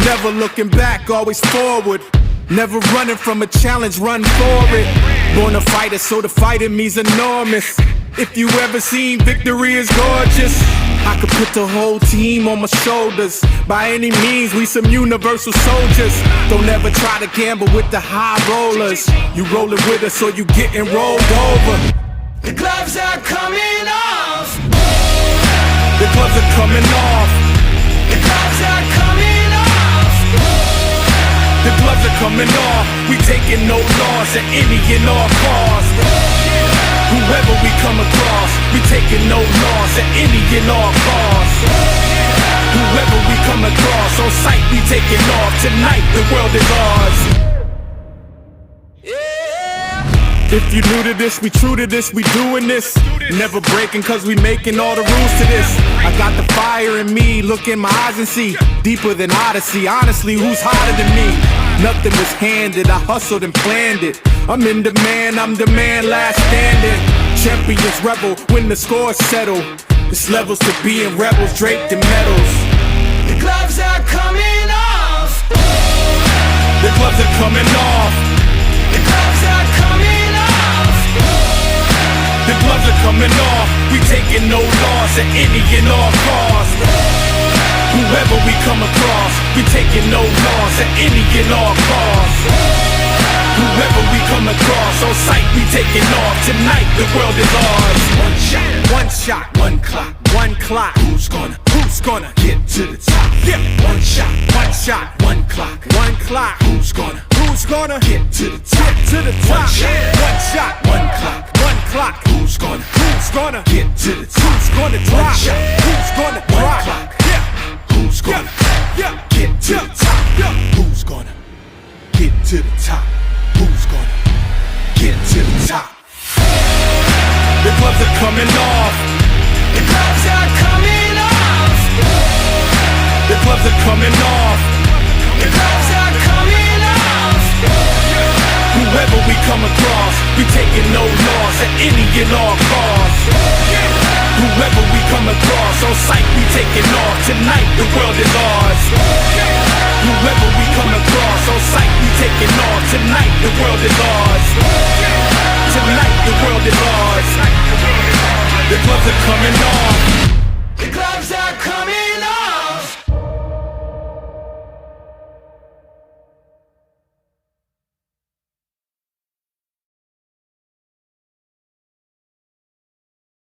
Never looking back, always forward. Never running from a challenge, run for it. Born a fighter, so the fight in me's enormous. If you ever seen victory is gorgeous, I could put the whole team on my shoulders. By any means, we some universal soldiers. Don't ever try to gamble with the high rollers. You rolling with us or you getting rolled over. The gloves are coming off. The gloves are coming off. The gloves are coming off. The gloves are coming off. We taking no loss at any and all costs. Whoever we come across, we taking no loss at any and all costs. Whoever we come across, on sight we taking off. Tonight the world is ours. If you new to this, we true to this, we doing this. Never breaking cause we making all the rules to this. I got the fire in me, look in my eyes and see. Deeper than Odyssey, honestly, who's hotter than me? Nothing was handed, I hustled and planned it. I'm in demand, I'm the man, last standing. Champions rebel, when the score's settle. It's levels to being rebels, draped in medals. The gloves are coming off. The gloves are coming off. The gloves are coming off. The gloves are coming off. We taking no loss at any and all costs. Whoever we come across, we taking no loss at any and all costs. Whoever we come across, on sight we taking off. Tonight the world is ours. One shot, one clock, one clock. Who's gonna get to the top? Yeah. One shot, one clock, one clock. Who's gonna get to the top? To the top. One shot, one clock, one clock. Who's gonna get to the top? Who's gonna drop? Who's gonna drop? Who's gonna get to the top? Who's gonna get to the top? Who's gonna get to the top? The gloves are coming off. The gloves are coming off. The gloves are coming off. The gloves are coming off. Whoever we come across, we taking no loss at any and all costs. Whoever we come across, on sight we taking off. Tonight the world is ours. Whoever we come across, on sight we taking off. Tonight the world is ours. Tonight the world is ours. The gloves are coming off.